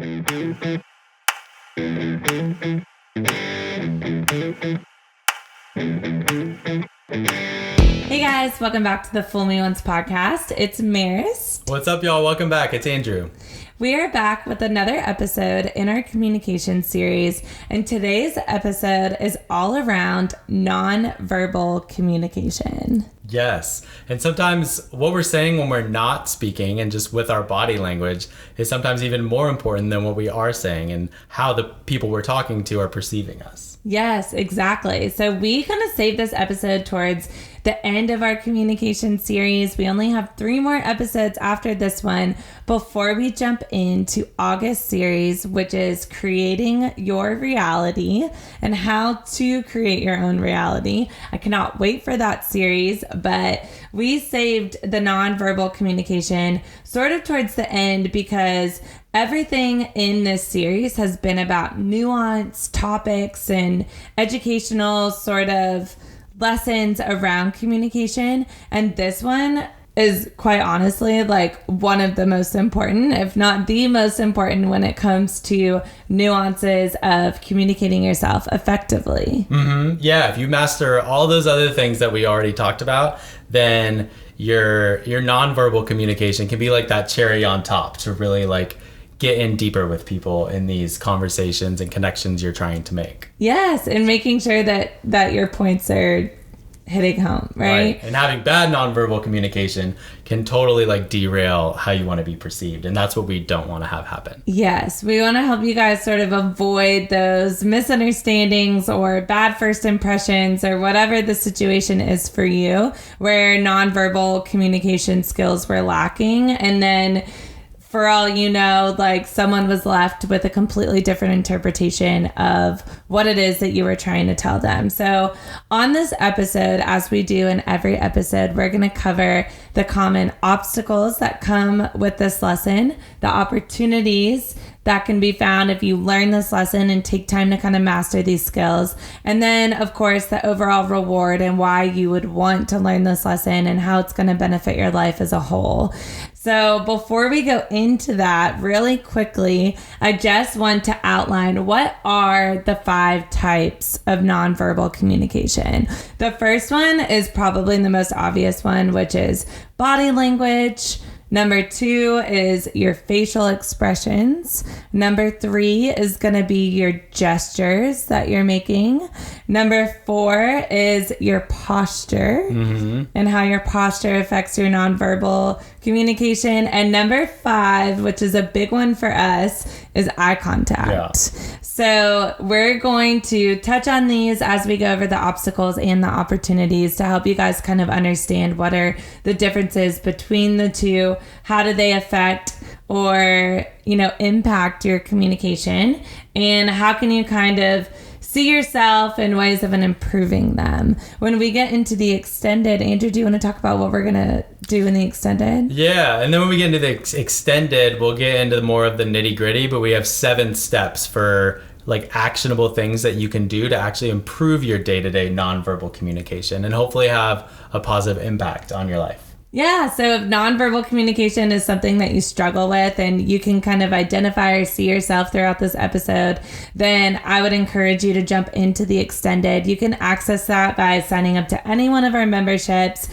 Hey guys, welcome back to the Fool Me Once podcast. It's Marist. What's up, y'all? Welcome back. It's Andrew. We are back with another episode in our communication series, and today's episode is all around nonverbal communication. Yes. And sometimes what we're saying when we're not speaking and just with our body language is sometimes even more important than what we are saying and how the people we're talking to are perceiving us. Yes, exactly. So we kind of saved this episode towards the end of our communication series. We only have 3 more episodes after this one before we jump into August series, which is creating your reality and how to create your own reality. I cannot wait for that series, but we saved the nonverbal communication sort of towards the end because everything in this series has been about nuanced topics and educational sort of lessons around communication. And this one is quite honestly like one of the most important, if not the most important, when it comes to nuances of communicating yourself effectively. Mm-hmm. Yeah, if you master all those other things that we already talked about, then your nonverbal communication can be like that cherry on top to really like get in deeper with people in these conversations and connections you're trying to make. Yes, and making sure that your points are hitting home, right? And having bad nonverbal communication can totally like derail how you want to be perceived, and that's what we don't want to have happen. Yes, we want to help you guys sort of avoid those misunderstandings or bad first impressions or whatever the situation is for you where nonverbal communication skills were lacking, and then for all you know, like someone was left with a completely different interpretation of what it is that you were trying to tell them. So on this episode, as we do in every episode, we're going to cover the common obstacles that come with this lesson, the opportunities that can be found if you learn this lesson and take time to kind of master these skills. And then, of course, the overall reward and why you would want to learn this lesson and how it's going to benefit your life as a whole. So before we go into that, really quickly, I just want to outline what are the 5 types of nonverbal communication. The first one is probably the most obvious one, which is body language. Number 2 is your facial expressions. Number 3 is going to be your gestures that you're making. Number 4 is your posture and how your posture affects your nonverbal communication. And number 5, which is a big one for us, is eye contact. Yeah. So we're going to touch on these as we go over the obstacles and the opportunities to help you guys kind of understand what are the differences between the two, how do they affect or, impact your communication, and how can you kind of see yourself in ways of improving them. When we get into the extended, Andrew, do you want to talk about what we're going to do in the extended? Yeah, and then when we get into the extended, we'll get into more of the nitty gritty, but we have 7 steps for like actionable things that you can do to actually improve your day-to-day nonverbal communication and hopefully have a positive impact on your life. Yeah, so if nonverbal communication is something that you struggle with and you can kind of identify or see yourself throughout this episode, then I would encourage you to jump into the extended. You can access that by signing up to any one of our memberships.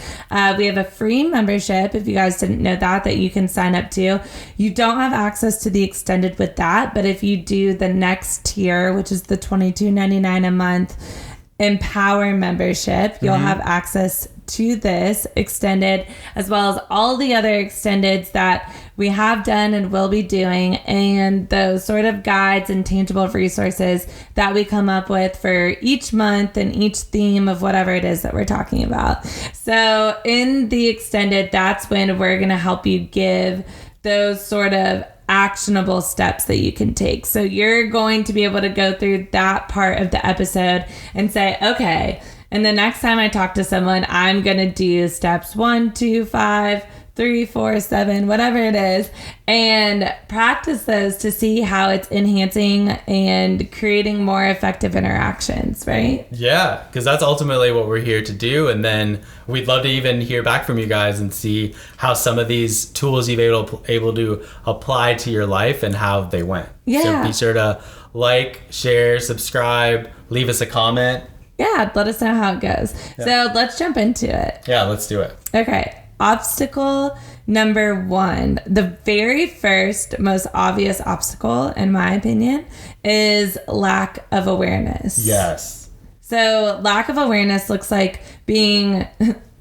We have a free membership, if you guys didn't know that you can sign up to. You don't have access to the extended with that, but if you do the next tier, which is the $22.99 a month Empower membership, you'll have access to this extended as well as all the other extendeds that we have done and will be doing, and those sort of guides and tangible resources that we come up with for each month and each theme of whatever it is that we're talking about. So in the extended, that's when we're going to help you give those sort of actionable steps that you can take. So you're going to be able to go through that part of the episode and say, okay, and the next time I talk to someone, I'm going to do steps 1, 2, 5, 3, 4, 7, whatever it is, and practice those to see how it's enhancing and creating more effective interactions, right? Yeah, because that's ultimately what we're here to do. And then we'd love to even hear back from you guys and see how some of these tools you've able to apply to your life and how they went. Yeah. So be sure to like, share, subscribe, leave us a comment. Yeah, let us know how it goes. Yeah. So let's jump into it. Yeah, let's do it. Okay. Obstacle number 1, the very first, most obvious obstacle, in my opinion, is lack of awareness. Yes. So lack of awareness looks like being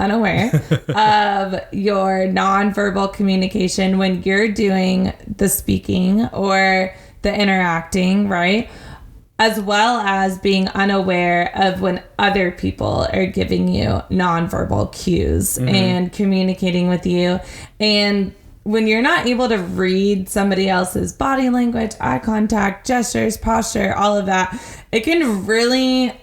unaware of your nonverbal communication when you're doing the speaking or the interacting, right? As well as being unaware of when other people are giving you nonverbal cues and communicating with you. And when you're not able to read somebody else's body language, eye contact, gestures, posture, all of that, it can really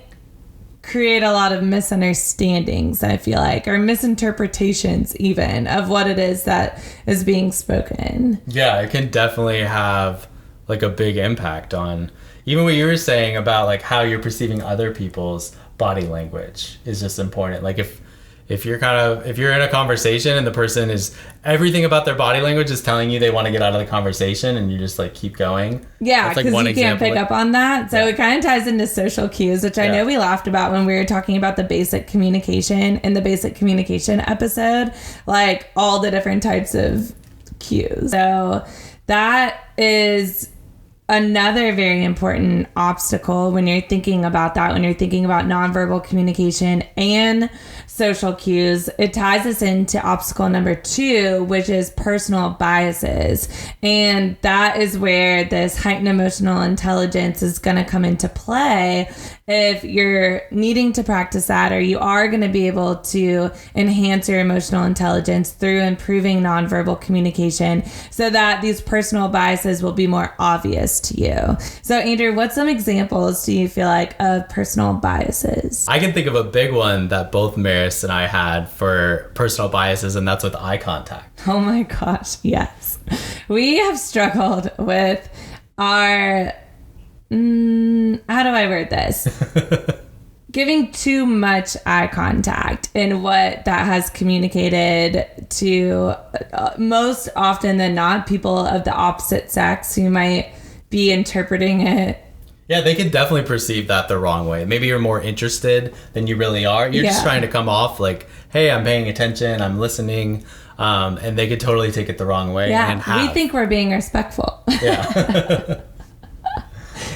create a lot of misunderstandings, I feel like, or misinterpretations even of what it is that is being spoken. Yeah, it can definitely have like a big impact on even what you were saying about like how you're perceiving other people's body language is just important. Like if you're in a conversation and the person is, everything about their body language is telling you they want to get out of the conversation and you just like keep going. Yeah, because like you can't pick up on that. So it kind of ties into social cues, which I know we laughed about when we were talking about the basic communication in the basic communication episode, like all the different types of cues. So that is another very important obstacle when you're thinking about that, when you're thinking about nonverbal communication and social cues. It ties us into obstacle number 2, which is personal biases. And that is where this heightened emotional intelligence is going to come into play. If you're needing to practice that, or you are going to be able to enhance your emotional intelligence through improving nonverbal communication so that these personal biases will be more obvious to you. So Andrew, what's some examples do you feel like of personal biases? I can think of a big one that both Maris and I had for personal biases, and that's with eye contact. Oh my gosh, yes. We have struggled with our... how do I word this? Giving too much eye contact and what that has communicated to most often than not people of the opposite sex who might be interpreting it. Yeah, they could definitely perceive that the wrong way. Maybe you're more interested than you really are. You're just trying to come off like, hey, I'm paying attention, I'm listening. And they could totally take it the wrong way. Yeah, we think we're being respectful. Yeah.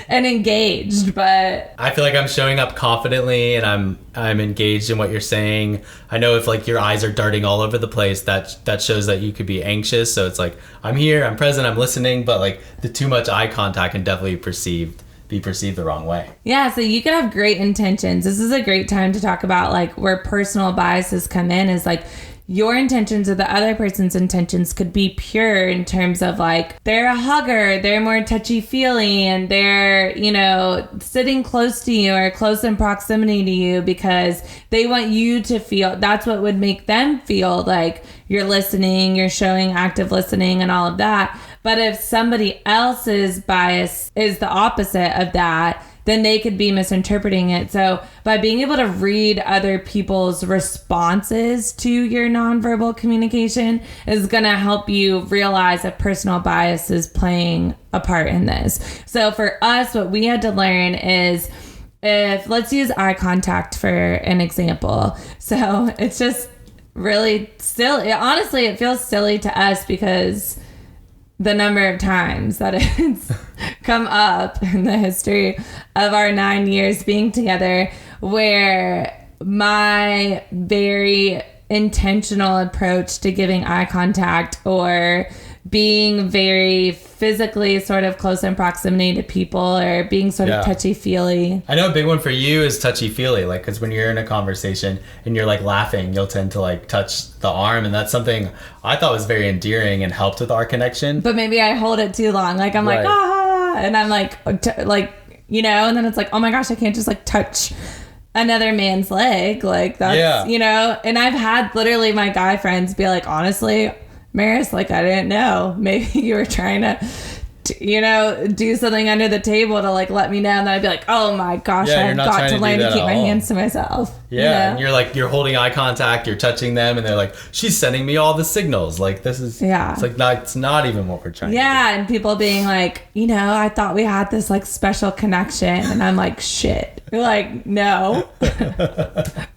And engaged, but I feel like I'm showing up confidently and I'm engaged in what you're saying. I know if like your eyes are darting all over the place, that shows that you could be anxious. So it's like, I'm here, I'm present, I'm listening, but like the too much eye contact can definitely be perceived the wrong way. Yeah, so you can have great intentions. This is a great time to talk about like where personal biases come in, is like your intentions or the other person's intentions could be pure in terms of like they're a hugger, they're more touchy-feely, and they're, you know, sitting close to you or close in proximity to you because they want you to feel, that's what would make them feel like you're listening, you're showing active listening and all of that. But if somebody else's bias is the opposite of that, then they could be misinterpreting it. So by being able to read other people's responses to your nonverbal communication is going to help you realize if personal bias is playing a part in this. So for us, what we had to learn is, if let's use eye contact for an example. So it's just really silly. Honestly, it feels silly to us because the number of times that it's come up in the history of our 9 years being together where my very intentional approach to giving eye contact or being very physically sort of close in proximity to people or being sort of touchy-feely. I know a big one for you is touchy-feely, like, because when you're in a conversation and you're like laughing, you'll tend to like touch the arm, and that's something I thought was very endearing and helped with our connection. But maybe I hold it too long. Like I'm like, ah, and I'm like, you know, and then it's like, oh my gosh, I can't just like touch another man's leg. Like that's, you know, and I've had literally my guy friends be like, honestly, Maris, like, I didn't know. Maybe you were trying to, you know, do something under the table to like let me know. And then I'd be like, oh my gosh, I've got to learn to keep my hands to myself. Yeah. You know? And you're like, you're holding eye contact, you're touching them, and they're like, she's sending me all the signals. Like, this is, it's like, it's not even what we're trying to do. And people being like, you know, I thought we had this like special connection. And I'm like, shit. You're like, no.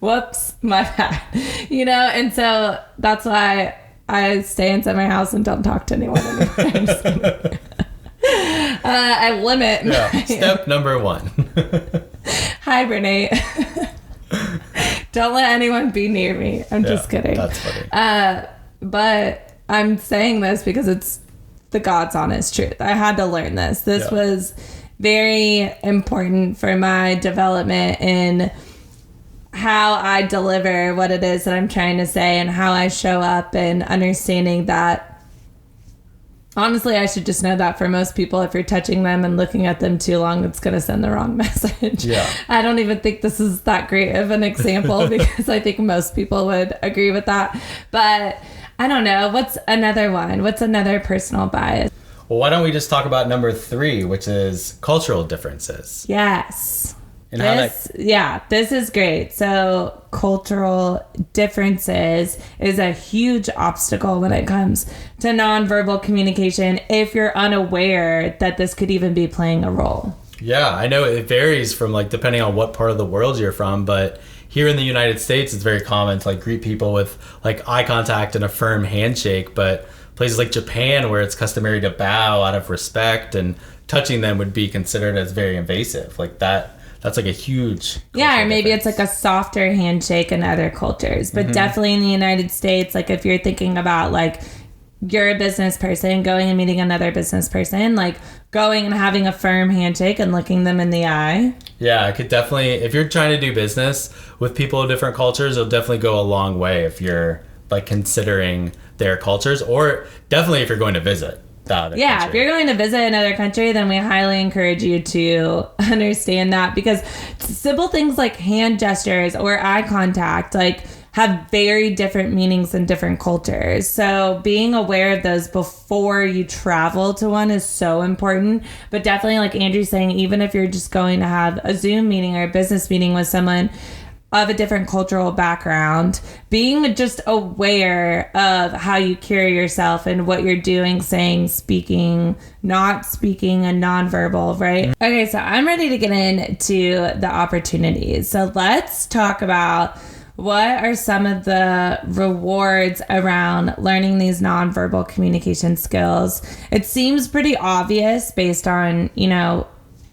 Whoops, my bad. You know, and so that's why I stay inside my house and don't talk to anyone anymore. I'm just kidding. I limit. Step number 1. Hibernate. Don't let anyone be near me. I'm just kidding. That's funny. But I'm saying this because it's the God's honest truth. I had to learn this. This was very important for my development in how I deliver what it is that I'm trying to say and how I show up, and understanding that honestly, I should just know that for most people, if you're touching them and looking at them too long, it's going to send the wrong message. I don't even think this is that great of an example because I think most people would agree with that. But I don't know. What's another one? What's another personal bias? Well, why don't we just talk about number 3, which is cultural differences. Yes. And this is great. So cultural differences is a huge obstacle when it comes to nonverbal communication if you're unaware that this could even be playing a role. Yeah, I know it varies from like depending on what part of the world you're from, but here in the United States, it's very common to like greet people with like eye contact and a firm handshake, but places like Japan where it's customary to bow out of respect and touching them would be considered as very invasive. Like that's like a huge or maybe difference. It's like a softer handshake in other cultures, but definitely in the United States, like if you're thinking about like you're a business person going and meeting another business person, like going and having a firm handshake and looking them in the eye. Yeah, it could definitely, if you're trying to do business with people of different cultures, it'll definitely go a long way if you're like considering their cultures, or definitely if you're going to visit. Country. If you're going to visit another country, then we highly encourage you to understand that, because simple things like hand gestures or eye contact like have very different meanings in different cultures. So being aware of those before you travel to one is so important. But definitely, like Andrew's saying, even if you're just going to have a Zoom meeting or a business meeting with someone of a different cultural background, being just aware of how you carry yourself and what you're doing, saying, speaking, not speaking, and nonverbal, right? Okay, so I'm ready to get into the opportunities. So let's talk about what are some of the rewards around learning these nonverbal communication skills. It seems pretty obvious based on, you know,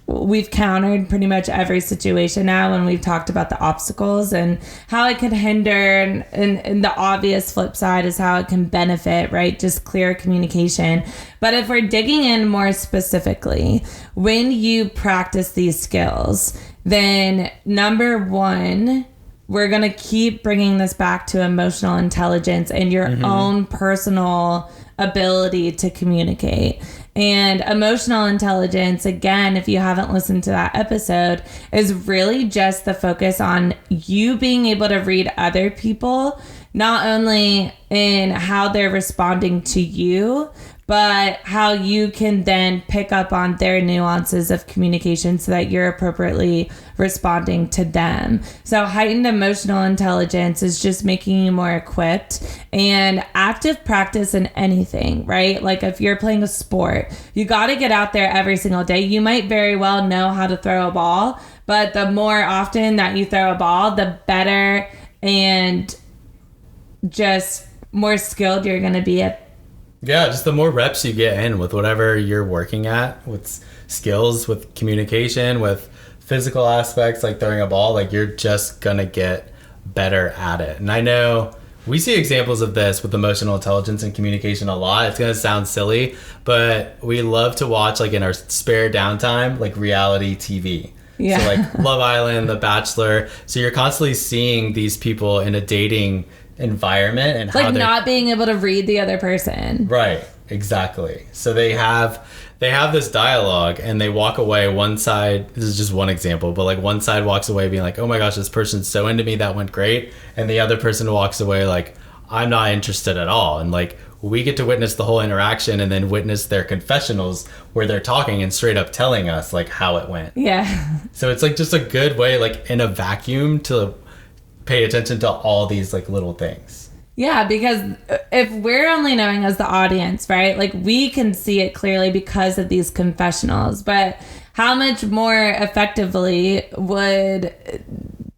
we've countered pretty much every situation now when we've talked about the obstacles and how it could hinder, and the obvious flip side is how it can benefit, right? Just clear communication. But if we're digging in more specifically, when you practice these skills, then number 1, we're going to keep bringing this back to emotional intelligence and your own personal ability to communicate. And emotional intelligence, again, if you haven't listened to that episode, is really just the focus on you being able to read other people, not only in how they're responding to you, but how you can then pick up on their nuances of communication so that you're appropriately responding to them. So heightened emotional intelligence is just making you more equipped, and active practice in anything, right? Like if you're playing a sport, you got to get out there every single day. You might very well know how to throw a ball, but the more often that you throw a ball, the better and just more skilled you're going to be at. Yeah, just the more reps you get in with whatever you're working at, with skills, with communication, with physical aspects like throwing a ball, like you're just gonna get better at it. And I know we see examples of this with emotional intelligence and communication a lot. It's gonna sound silly, but we love to watch, like in our spare downtime, like reality TV. Yeah. So like Love Island, The Bachelor. So you're constantly seeing these people in a dating environment and like how not being able to read the other person. Right. exactly. So they have this dialogue and they walk away. One side, this is just one example, but like one side walks away being like, oh my gosh, this person's so into me, that went great. And the other person walks away like, I'm not interested at all. And like, we get to witness the whole interaction and then witness their confessionals where they're talking and straight up telling us like how it went. Yeah. So it's like just a good way, like in a vacuum, to pay attention to all these like little things. Yeah, because if we're only knowing as the audience, right, like we can see it clearly because of these confessionals, but how much more effectively would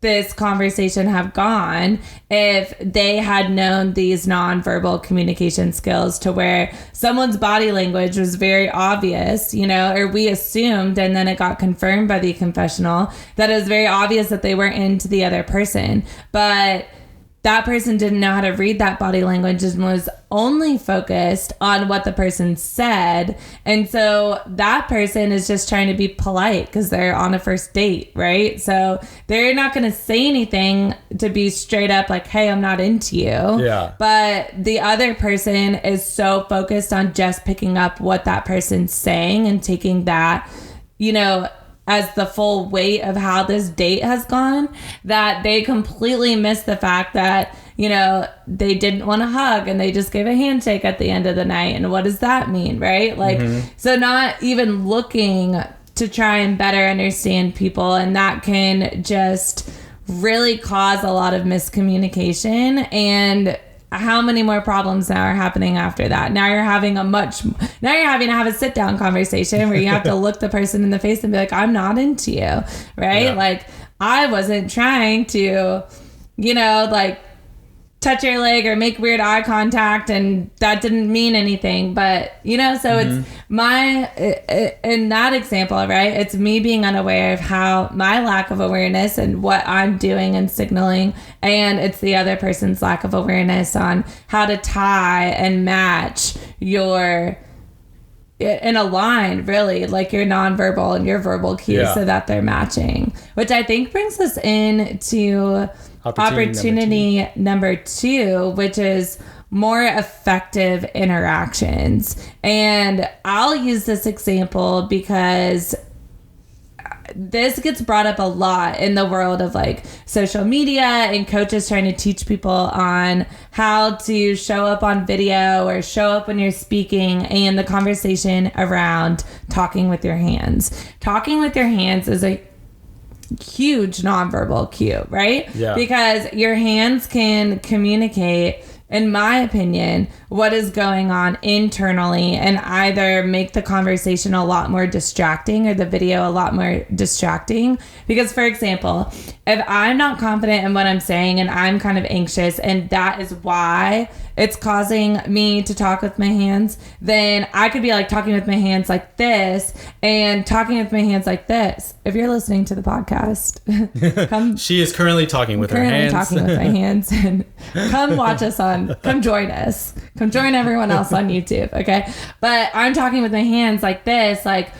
this conversation have gone if they had known these nonverbal communication skills, to where someone's body language was very obvious, you know, or we assumed, and then it got confirmed by the confessional that it was very obvious that they weren't into the other person, but that person didn't know how to read that body language and was only focused on what the person said. And so that person is just trying to be polite because they're on a first date, right? So they're not going to say anything to be straight up like, hey, I'm not into you. Yeah. But the other person is so focused on just picking up what that person's saying and taking that, you know, as the full weight of how this date has gone, that they completely miss the fact that, you know, they didn't want to hug and they just gave a handshake at the end of the night. And what does that mean, right? Like, so not even looking to try and better understand people. And that can just really cause a lot of miscommunication. And how many more problems now are happening after that? Now you're having to have a sit down conversation where you have to look the person in the face and be like, I'm not into you, right? Yeah. Like, I wasn't trying to, you know, like touch your leg or make weird eye contact, and that didn't mean anything. But, you know, so it's in that example, right, it's me being unaware of how my lack of awareness and what I'm doing and signaling, and it's the other person's lack of awareness on how to tie and match your in a line, really, like your nonverbal and your verbal cues, so that they're matching, which I think brings us into opportunity number two, which is more effective interactions. And I'll use this example because this gets brought up a lot in the world of like social media and coaches trying to teach people on how to show up on video or show up when you're speaking, and the conversation around talking with your hands. Talking with your hands is a huge nonverbal cue, right? Yeah. Because your hands can communicate, in my opinion, what is going on internally, and either make the conversation a lot more distracting or the video a lot more distracting. Because, for example, if I'm not confident in what I'm saying and I'm kind of anxious, and that is why it's causing me to talk with my hands, then I could be like talking with my hands like this and talking with my hands like this. If you're listening to the podcast, come. She is currently talking with her hands. Talking with my hands, and come watch us come join us. Come join everyone else on YouTube, okay? But I'm talking with my hands like this, like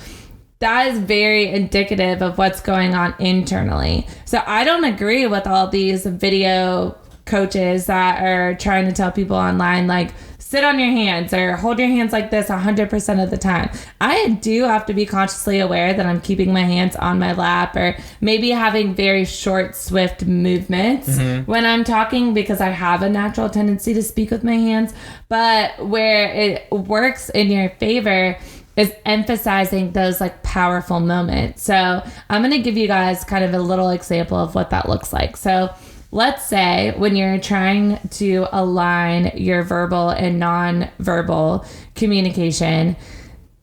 that is very indicative of what's going on internally. So I don't agree with all these video coaches that are trying to tell people online, like, sit on your hands or hold your hands like this 100% of the time. I do have to be consciously aware that I'm keeping my hands on my lap, or maybe having very short, swift movements when I'm talking, because I have a natural tendency to speak with my hands. But where it works in your favor is emphasizing those like powerful moments. So I'm going to give you guys kind of a little example of what that looks like. So let's say when you're trying to align your verbal and non-verbal communication,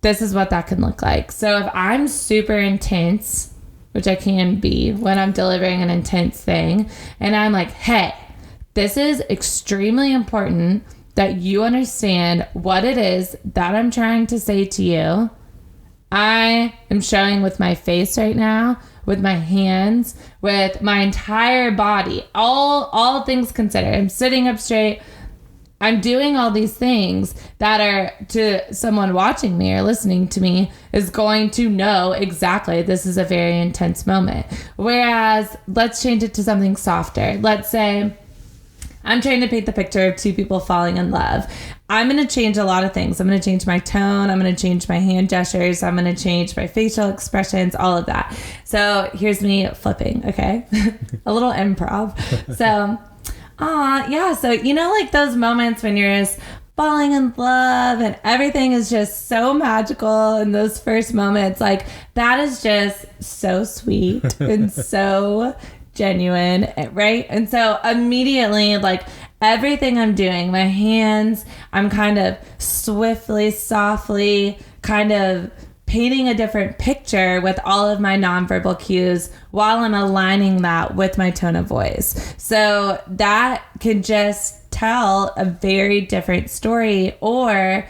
this is what that can look like. So if I'm super intense, which I can be when I'm delivering an intense thing, and I'm like, hey, this is extremely important that you understand what it is that I'm trying to say to you. I am showing with my face right now, with my hands, with my entire body, all things considered. I'm sitting up straight. I'm doing all these things that are, to someone watching me or listening to me, is going to know exactly this is a very intense moment. Whereas, let's change it to something softer. Let's say I'm trying to paint the picture of two people falling in love. I'm going to change a lot of things. I'm going to change my tone. I'm going to change my hand gestures. I'm going to change my facial expressions, all of that. So here's me flipping, okay? A little improv. So, yeah. So, you know, like those moments when you're just falling in love and everything is just so magical in those first moments, like that is just so sweet and so genuine, right? And so immediately, like, everything I'm doing, my hands, I'm kind of swiftly, softly, kind of painting a different picture with all of my nonverbal cues while I'm aligning that with my tone of voice. So that can just tell a very different story, or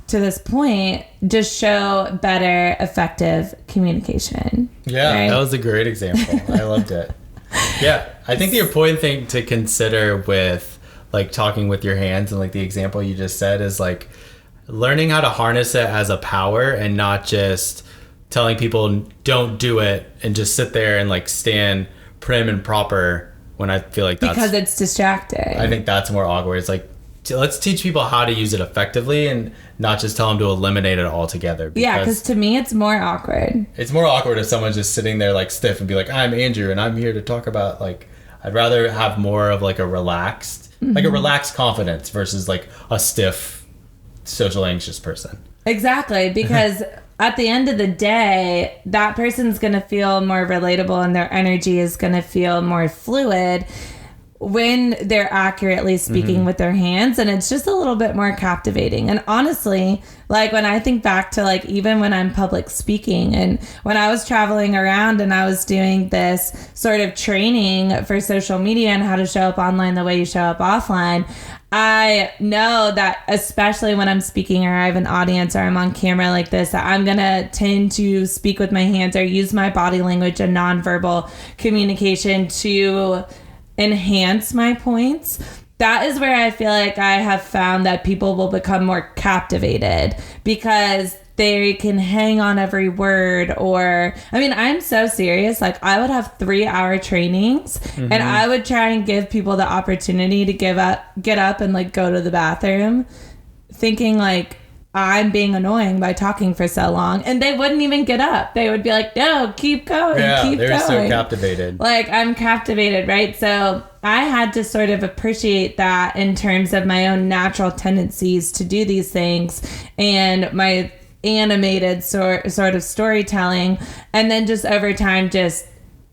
to this point, just show better, effective communication. Yeah, right? That was a great example. I loved it. Yeah, I think the important thing to consider with like talking with your hands and like the example you just said is like learning how to harness it as a power and not just telling people don't do it and just sit there and like stand prim and proper when I feel like that's because it's distracting. I think that's more awkward. It's like let's teach people how to use it effectively and not just tell them to eliminate it altogether. Because to me it's more awkward. It's more awkward if someone's just sitting there like stiff and be like, I'm Andrew and I'm here to talk about like, I'd rather have more of like a relaxed like a relaxed confidence versus like a stiff social anxious person. Exactly, because at the end of the day, that person's going to feel more relatable and their energy is going to feel more fluid when they're accurately speaking with their hands, and it's just a little bit more captivating. And honestly, like when I think back to like even when I'm public speaking and when I was traveling around and I was doing this sort of training for social media and how to show up online the way you show up offline, I know that especially when I'm speaking or I have an audience or I'm on camera like this, that I'm going to tend to speak with my hands or use my body language and nonverbal communication to enhance my points. That is where I feel like I have found that people will become more captivated because they can hang on every word. Or, I mean, I'm so serious. Like I would have 3-hour trainings and I would try and give people the opportunity to get up and like go to the bathroom thinking like I'm being annoying by talking for so long, and they wouldn't even get up. They would be like, no, keep going, keep going. They're so captivated. Like, I'm captivated, right? So I had to sort of appreciate that in terms of my own natural tendencies to do these things and my animated sort of storytelling. And then just over time, just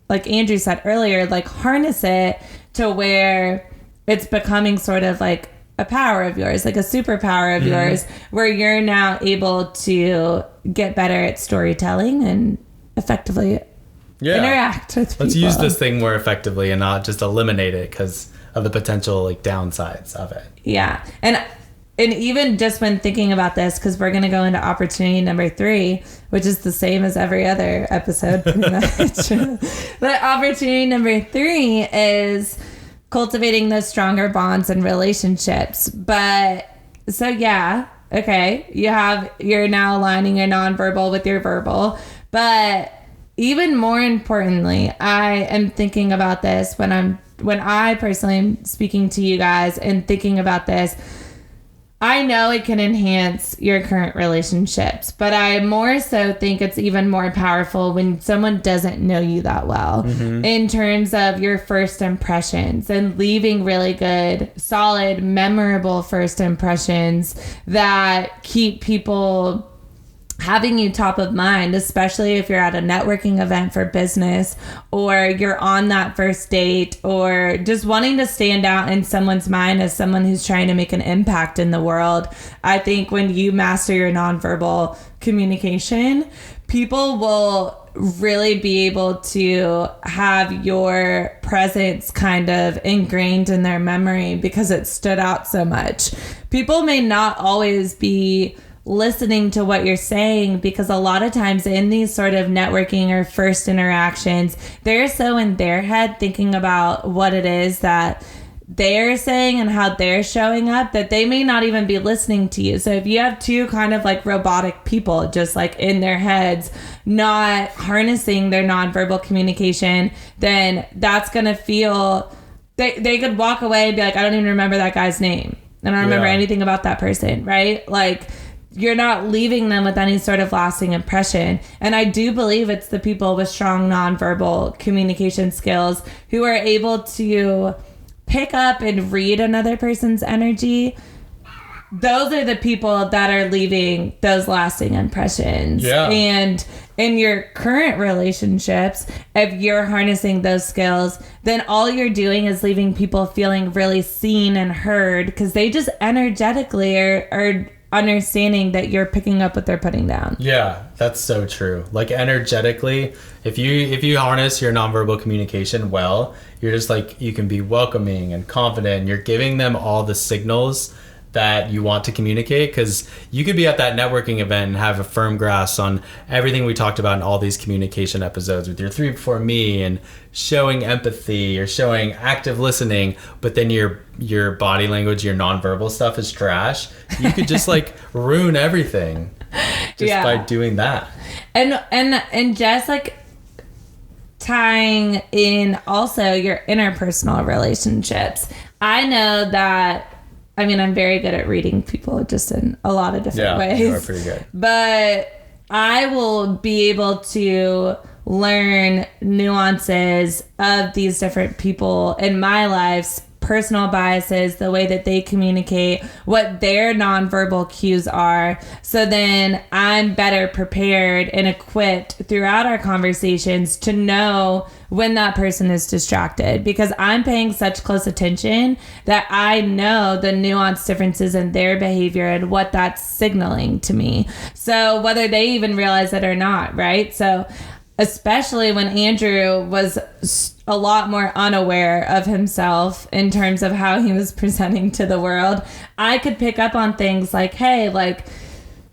like Andrew said earlier, like harness it to where it's becoming sort of like a power of yours, like a superpower of yours, where you're now able to get better at storytelling and effectively interact with people. Let's use this thing more effectively and not just eliminate it because of the potential like downsides of it. Yeah. And even just when thinking about this, because we're going to go into opportunity number 3, which is the same as every other episode, pretty much. But opportunity number 3 is cultivating those stronger bonds and relationships. But so yeah, okay, you're now aligning your nonverbal with your verbal. But even more importantly, I am thinking about this when I personally am speaking to you guys and thinking about this. I know it can enhance your current relationships, but I more so think it's even more powerful when someone doesn't know you that well in terms of your first impressions and leaving really good, solid, memorable first impressions that keep people having you top of mind, especially if you're at a networking event for business or you're on that first date or just wanting to stand out in someone's mind as someone who's trying to make an impact in the world. I think when you master your nonverbal communication, people will really be able to have your presence kind of ingrained in their memory because it stood out so much. People may not always be listening to what you're saying because a lot of times in these sort of networking or first interactions, they're so in their head thinking about what it is that they're saying and how they're showing up that they may not even be listening to you. So if you have two kind of like robotic people just like in their heads, not harnessing their nonverbal communication, then that's going to feel, they could walk away and be like, I don't even remember that guy's name. I don't remember Yeah. anything about that person, right? Like, you're not leaving them with any sort of lasting impression. And I do believe it's the people with strong nonverbal communication skills who are able to pick up and read another person's energy. Those are the people that are leaving those lasting impressions. Yeah. And in your current relationships, if you're harnessing those skills, then all you're doing is leaving people feeling really seen and heard, because they just energetically are understanding that you're picking up what they're putting down. Yeah, that's so true. Like, energetically, if you harness your nonverbal communication well, you're just like, you can be welcoming and confident, and you're giving them all the signals that you want to communicate, because you could be at that networking event and have a firm grasp on everything we talked about in all these communication episodes with your 3 before me, and showing empathy or showing active listening, but then your body language, your nonverbal stuff is trash. You could just like ruin everything just by doing that. And just like tying in also your interpersonal relationships. I know that, I mean, I'm very good at reading people just in a lot of different ways. You are pretty good. But I will be able to learn nuances of these different people in my life, personal biases, the way that they communicate, what their nonverbal cues are. So then I'm better prepared and equipped throughout our conversations to know when that person is distracted, because I'm paying such close attention that I know the nuanced differences in their behavior and what that's signaling to me. So whether they even realize it or not, right? So especially when Andrew was a lot more unaware of himself in terms of how he was presenting to the world, I could pick up on things like, hey, like,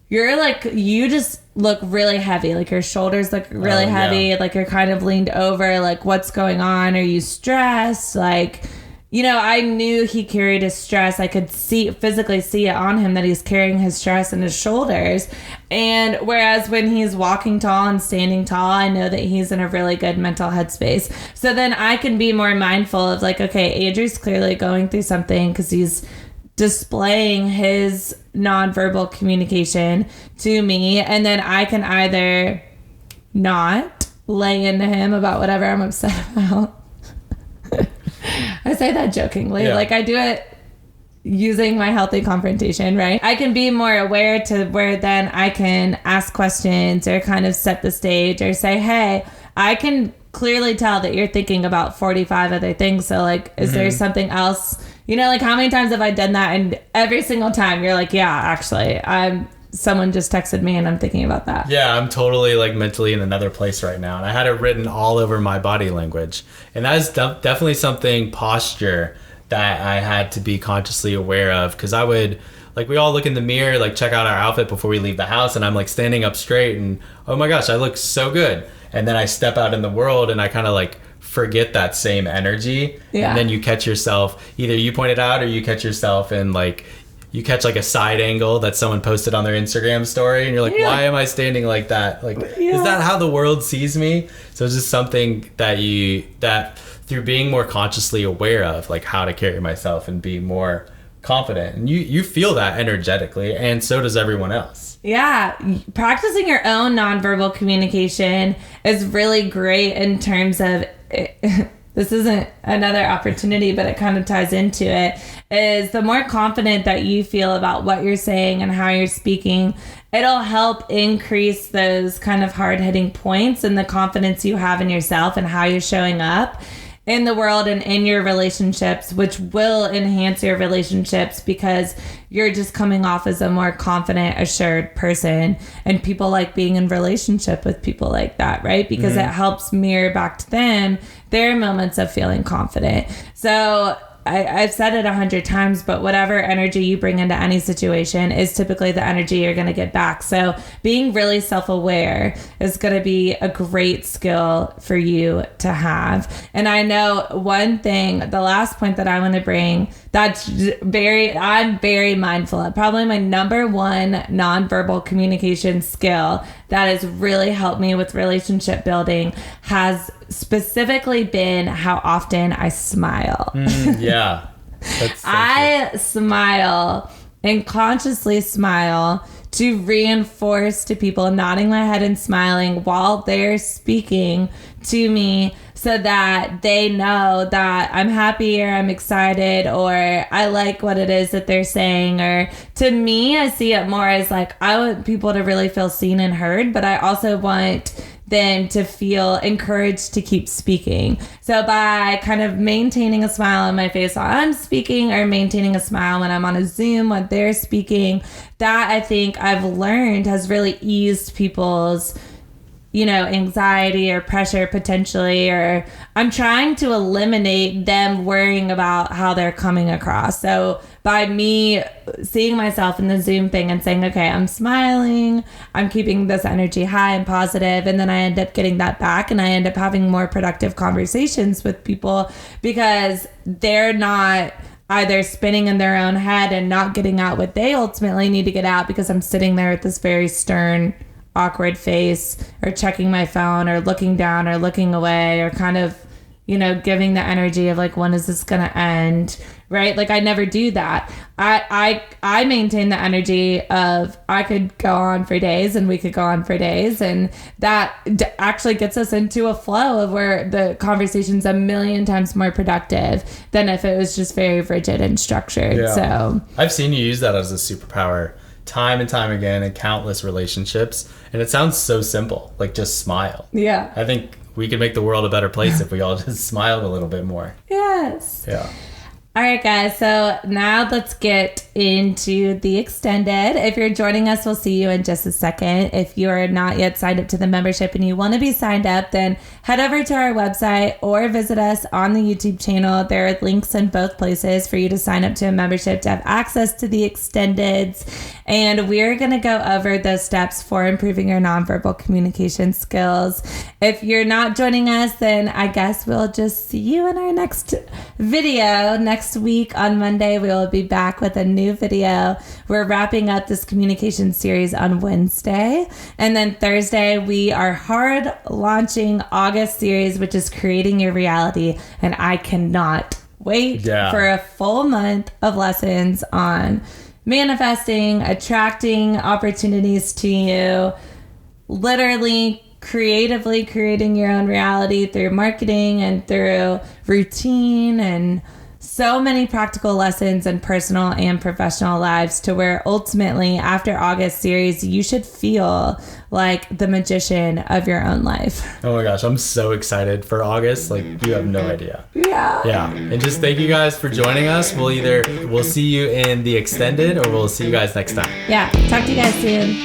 you just look really heavy. Like, your shoulders look really heavy. Yeah. Like, you're kind of leaned over. Like, what's going on? Are you stressed? Like, you know, I knew he carried his stress. I could physically see it on him that he's carrying his stress in his shoulders. And whereas when he's walking tall and standing tall, I know that he's in a really good mental headspace. So then I can be more mindful of like, okay, Andrew's clearly going through something because he's displaying his nonverbal communication to me. And then I can either not lay into him about whatever I'm upset about. I say that jokingly. Yeah. Like, I do it using my healthy confrontation, right? I can be more aware to where then I can ask questions or kind of set the stage or say, hey, I can clearly tell that you're thinking about 45 other things. So, like, is there something else? You know, like, how many times have I done that? And every single time you're like, yeah, actually, someone just texted me and I'm thinking about that. Yeah, I'm totally like mentally in another place right now. And I had it written all over my body language. And that is definitely something, posture, that I had to be consciously aware of. Because I would, like, we all look in the mirror, like, check out our outfit before we leave the house. And I'm like standing up straight and, oh my gosh, I look so good. And then I step out in the world and I kind of like forget that same energy. Yeah. And then you catch yourself, either you point it out or you catch yourself in like, you catch like a side angle that someone posted on their Instagram story and you're like, why am I standing like that? Like, is that how the world sees me? So it's just something that through being more consciously aware of, like, how to carry myself and be more confident. And you feel that energetically, and so does everyone else. Yeah. Practicing your own nonverbal communication is really great in terms of this isn't another opportunity, but it kind of ties into it, is the more confident that you feel about what you're saying and how you're speaking, it'll help increase those kind of hard-hitting points and the confidence you have in yourself and how you're showing up in the world and in your relationships, which will enhance your relationships because you're just coming off as a more confident, assured person. And people like being in relationship with people like that, right? Because it helps mirror back to them their moments of feeling confident. So I've said it 100 times, but whatever energy you bring into any situation is typically the energy you're going to get back. So being really self-aware is going to be a great skill for you to have. And I know one thing, the last point that I want to bring, I'm very mindful of, probably my number one nonverbal communication skill that has really helped me with relationship building has specifically been how often I smile. Yeah. That's so I smile and consciously smile to reinforce to people, nodding my head and smiling while they're speaking to me, so that they know that I'm happy or I'm excited or I like what it is that they're saying. Or to me, I see it more as like, I want people to really feel seen and heard, but I also want them to feel encouraged to keep speaking. So by kind of maintaining a smile on my face while I'm speaking, or maintaining a smile when I'm on a Zoom when they're speaking, that I think I've learned has really eased people's, anxiety or pressure potentially, or I'm trying to eliminate them worrying about how they're coming across. So by me seeing myself in the Zoom thing and saying, okay, I'm smiling, I'm keeping this energy high and positive, and then I end up getting that back and I end up having more productive conversations with people because they're not either spinning in their own head and not getting out what they ultimately need to get out because I'm sitting there with this very stern, awkward face, or checking my phone, or looking down, or looking away, or kind of, giving the energy of like, when is this gonna end, right? Like I never do that. I maintain the energy of I could go on for days and we could go on for days, and that actually gets us into a flow of where the conversation's a million times more productive than if it was just very rigid and structured. Yeah. So I've seen you use that as a superpower time and time again in countless relationships, and it sounds so simple, like just smile. Yeah. I think we could make the world a better place if we all just smiled a little bit more. Yes. Yeah. All right, guys. So now let's get into the extended. If you're joining us, we'll see you in just a second. If you're not yet signed up to the membership and you want to be signed up, then head over to our website or visit us on the YouTube channel. There are links in both places for you to sign up to a membership to have access to the extendeds. And we're going to go over those steps for improving your nonverbal communication skills. If you're not joining us, then I guess we'll just see you in our next video. Next week on Monday, we will be back with a new video. We're wrapping up this communication series on Wednesday. And then Thursday, we are hard launching August series, which is creating your reality. And I cannot wait for a full month of lessons on manifesting, attracting opportunities to you, literally creatively creating your own reality through marketing and through routine, and so many practical lessons in personal and professional lives, to where ultimately after August series, you should feel like the magician of your own life. Oh my gosh, I'm so excited for August. Like, you have no idea. Yeah. And just thank you guys for joining us. We'll see you in the extended, or we'll see you guys next time. Yeah. Talk to you guys soon.